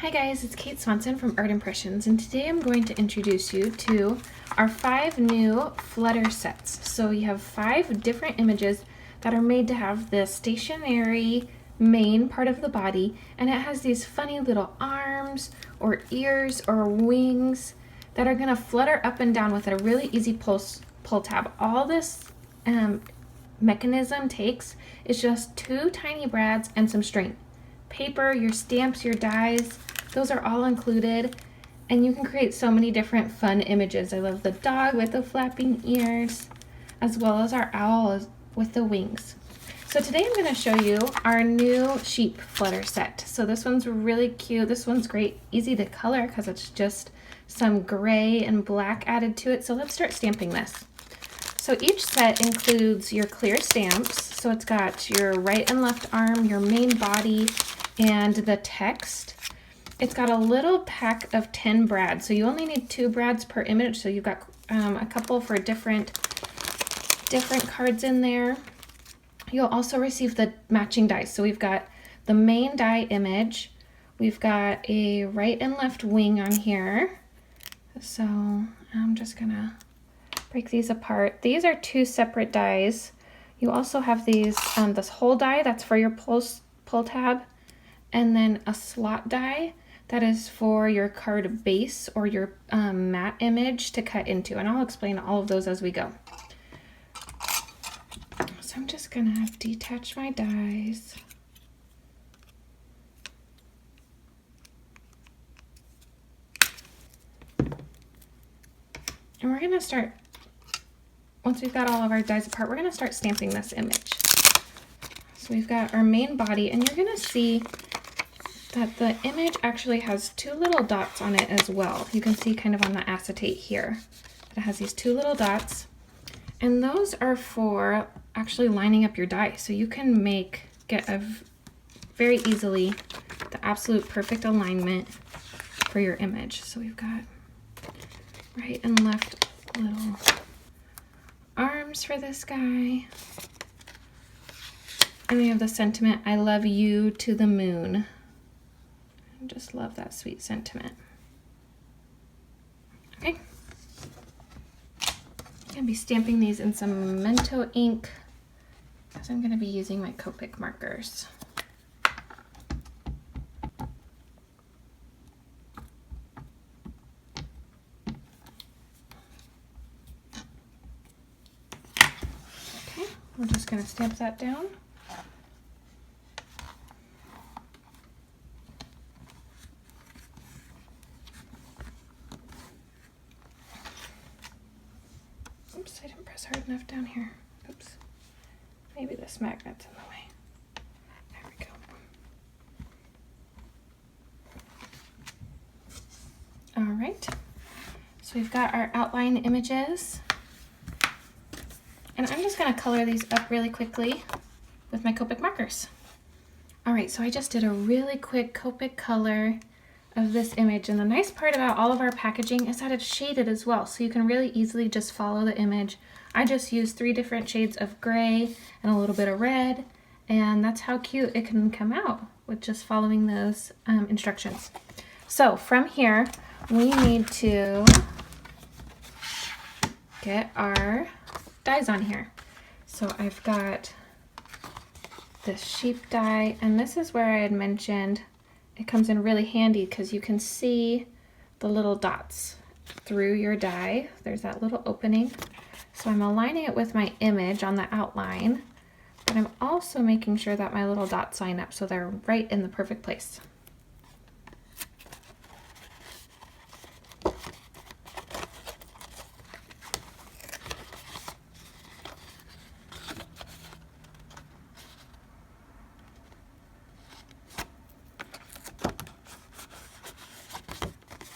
Hi guys, it's Kate Swanson from Art Impressions, and today I'm going to introduce you to our 5 new Flutter sets. So you have 5 different images that are made to have the stationary main part of the body, and it has these funny little arms or ears or wings that are going to flutter up and down with a really easy pull tab. All this mechanism takes is just 2 tiny brads and some string. Paper, your stamps, your dies, those are all included, and you can create so many different fun images. I love the dog with the flapping ears, as well as our owl with the wings. So today I'm going to show you our new Sheep Flutter set. So this one's really cute. This one's great, easy to color because it's just some gray and black added to it. So let's start stamping this. So each set includes your clear stamps. So it's got your right and left arm, your main body, and the text. It's got a little pack of 10 brads. So you only need 2 brads per image. So you've got a couple for different cards in there. You'll also receive the matching dies. So we've got the main die image. We've got a right and left wing on here. So I'm just gonna break these apart. These are 2 separate dies. You also have these, this whole die that's for your pull tab, and then a slot die that is for your card base or your matte image to cut into. And I'll explain all of those as we go. So I'm just gonna detach my dies. And we're gonna start, once we've got all of our dies apart, we're gonna start stamping this image. So we've got our main body, and you're gonna see that the image actually has 2 little dots on it as well. You can see kind of on the acetate here. It has these 2 little dots, and those are for actually lining up your die. So you can get a very easily the absolute perfect alignment for your image. So we've got right and left little arms for this guy. And we have the sentiment, I love you to the moon. I just love that sweet sentiment. Okay. I'm gonna be stamping these in some memento ink, because I'm gonna be using my Copic markers. Okay, we're just gonna stamp that down. Oops, I didn't press hard enough down here. Oops. Maybe this magnet's in the way. There we go. All right. So we've got our outline images. And I'm just going to color these up really quickly with my Copic markers. All right, so I just did a really quick Copic color of this image, and the nice part about all of our packaging is that it's shaded as well, so you can really easily just follow the image. I just used 3 different shades of gray and a little bit of red, and that's how cute it can come out with just following those instructions. So from here, we need to get our dies on here. So I've got this sheep die, and this is where I had mentioned it comes in really handy because you can see the little dots through your die. There's that little opening. So I'm aligning it with my image on the outline, but I'm also making sure that my little dots line up so they're right in the perfect place.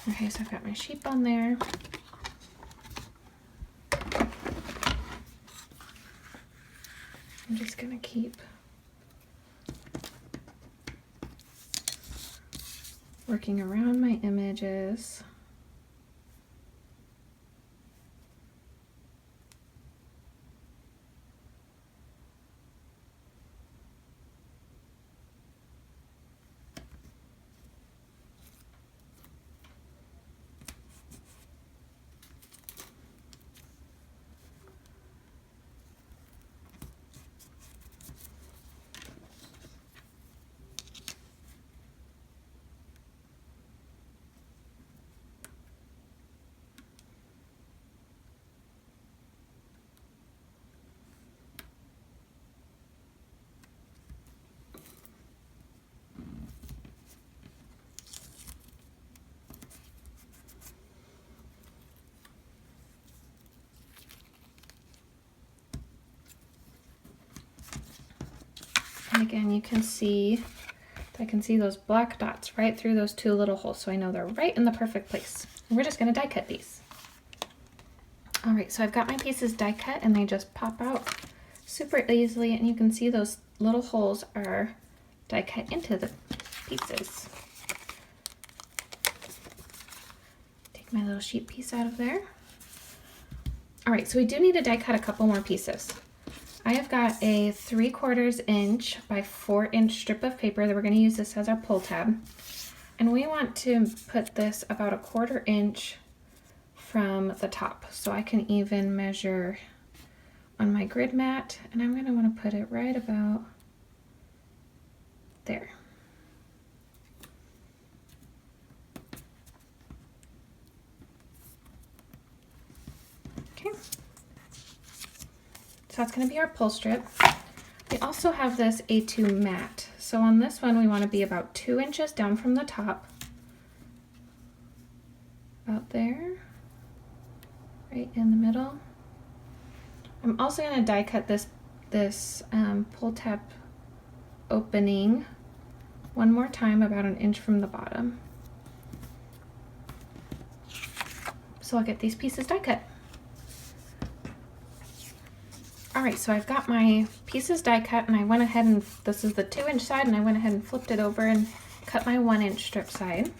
Okay, so I've got my sheep on there. I'm just gonna keep working around my images. again, you can see, I can see those black dots right through those two little holes, so I know they're right in the perfect place. And we're just gonna die cut these. All right, so I've got my pieces die cut and they just pop out super easily, and you can see those little holes are die cut into the pieces. Take my little sheep piece out of there. All right, so we do need to die cut a couple more pieces. I have got a 3/4 inch by 4 inch strip of paper that we're going to use this as our pull tab. And we want to put this about 1/4 inch from the top. So I can even measure on my grid mat, and I'm going to want to put it right about there. Okay. So that's going to be our pull strip. We also have this A2 mat. So on this one, we want to be about 2 inches down from the top. About there. Right in the middle. I'm also going to die cut this pull tab opening one more time, about 1 inch from the bottom. So I'll get these pieces die cut. Alright, so I've got my pieces die cut, and I went ahead and, this is the 2 inch side, and I went ahead and flipped it over and cut my 1 inch strip side.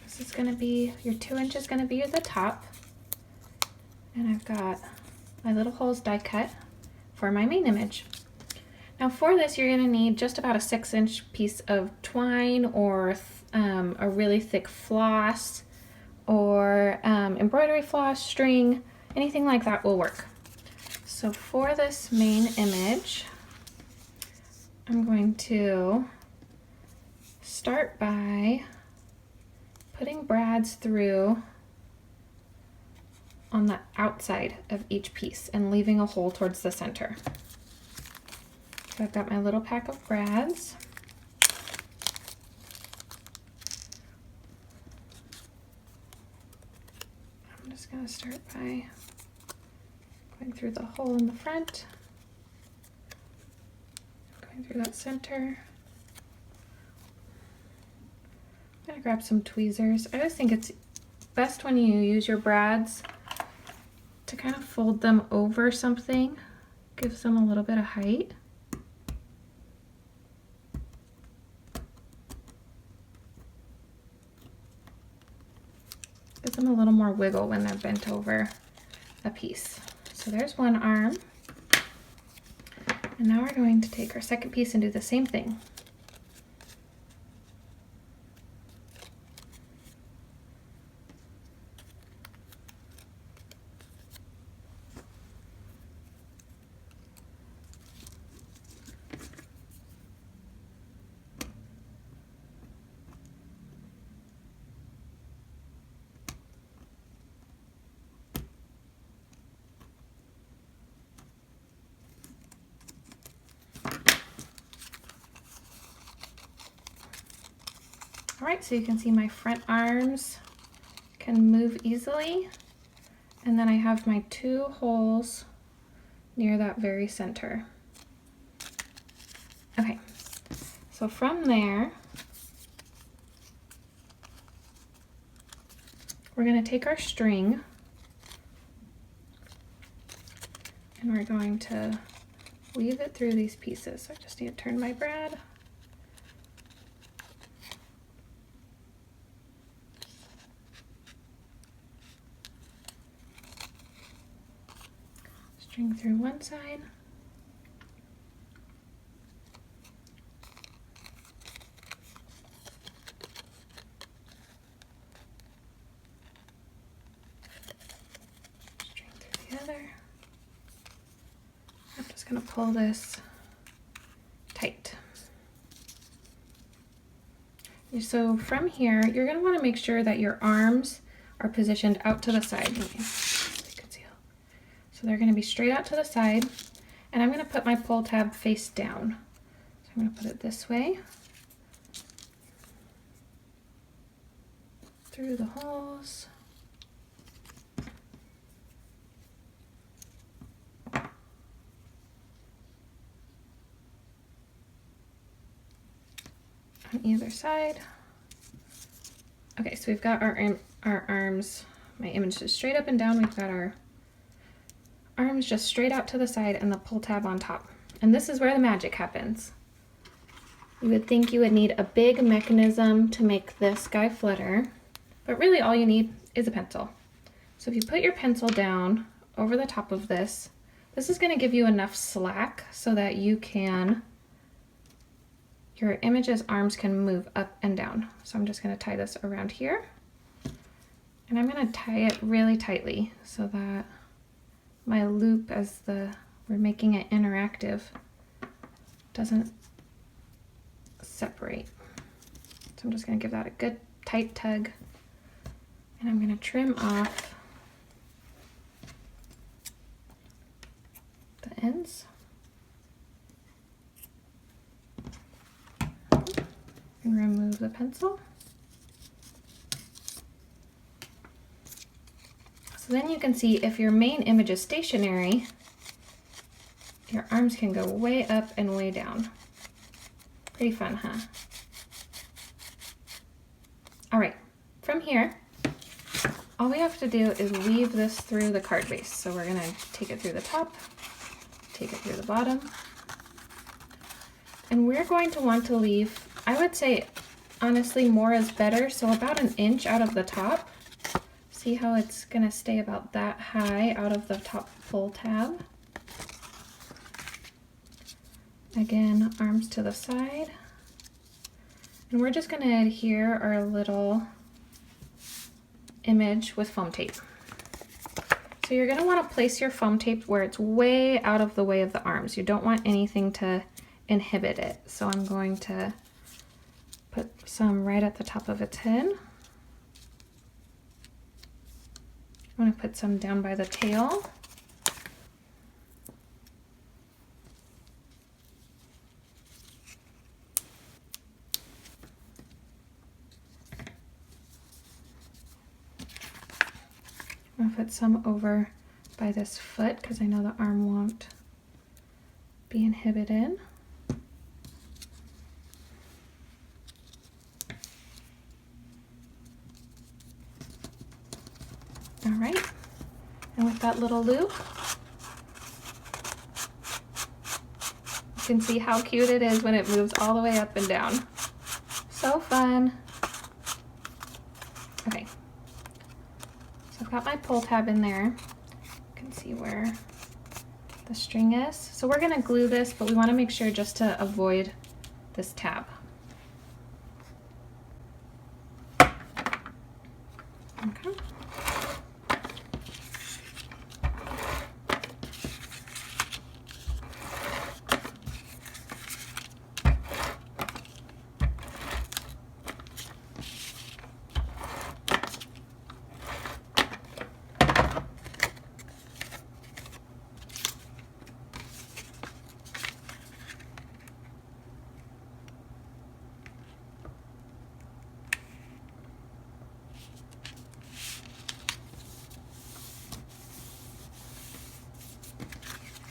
This is going to be, your 2 inch is going to be the top. And I've got my little holes die cut for my main image. Now for this, you're going to need just about a 6 inch piece of twine, or a really thick floss, or embroidery floss, string, anything like that will work. So for this main image, I'm going to start by putting brads through on the outside of each piece and leaving a hole towards the center. So I've got my little pack of brads. I'm just going to start by going through the hole in the front, going through that center. I'm going to grab some tweezers. I just think it's best when you use your brads to kind of fold them over something, gives them a little bit of height. Gives them a little more wiggle when they're bent over a piece. So there's one arm. And now we're going to take our second piece and do the same thing. All right, so you can see my front arms can move easily, and then I have my 2 holes near that very center. Okay, so from there, we're going to take our string and we're going to weave it through these pieces. So I just need to turn my brad. String through one side. String through the other. I'm just going to pull this tight. So from here, you're going to want to make sure that your arms are positioned out to the side. So they're going to be straight out to the side, and I'm going to put my pull tab face down. So I'm going to put it this way, through the holes. on either side. Okay, so we've got our arms, my image is straight up and down. We've got our arms just straight out to the side and the pull tab on top. And this is where the magic happens. You would think you would need a big mechanism to make this guy flutter, but really all you need is a pencil. So if you put your pencil down over the top of this, this is going to give you enough slack so that your image's arms can move up and down. So I'm just going to tie this around here, and I'm going to tie it really tightly so that my loop, as we're making it interactive, doesn't separate. So I'm just going to give that a good tight tug, and I'm going to trim off the ends. And remove the pencil. So then you can see if your main image is stationary, your arms can go way up and way down. Pretty fun, huh? All right, from here, all we have to do is weave this through the card base. So we're gonna take it through the top, take it through the bottom, and we're going to want to leave, I would say, honestly, more is better. So about 1 inch out of the top. See how it's gonna stay about that high out of the top pull tab. Again, arms to the side. And we're just gonna adhere our little image with foam tape. So you're gonna wanna place your foam tape where it's way out of the way of the arms. You don't want anything to inhibit it. So I'm going to put some right at the top of its head. I'm going to put some down by the tail. I'm going to put some over by this foot because I know the arm won't be inhibited. All right, and with that little loop, you can see how cute it is when it moves all the way up and down. So fun. Okay, so I've got my pull tab in there. You can see where the string is. So we're gonna glue this, but we wanna make sure just to avoid this tab. Okay.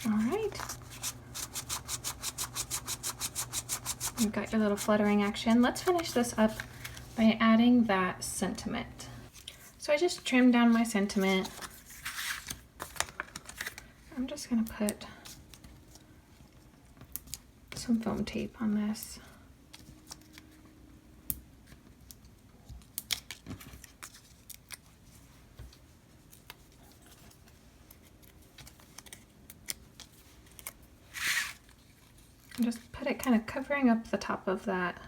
All right. You've got your little fluttering action. Let's finish this up by adding that sentiment. So I just trimmed down my sentiment. I'm just gonna put some foam tape on this. And just put it kind of covering up the top of that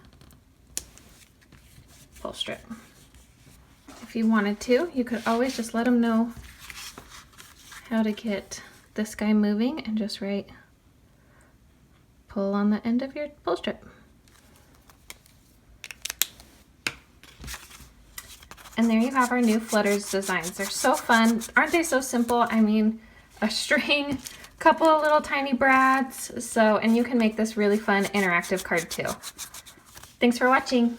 pull strip. If you wanted to, you could always just let them know how to get this guy moving and just pull on the end of your pull strip. And there you have our new Flutters designs. They're so fun. Aren't they so simple? I mean, a string, couple of little tiny brads. And you can make this really fun interactive card too. Thanks for watching.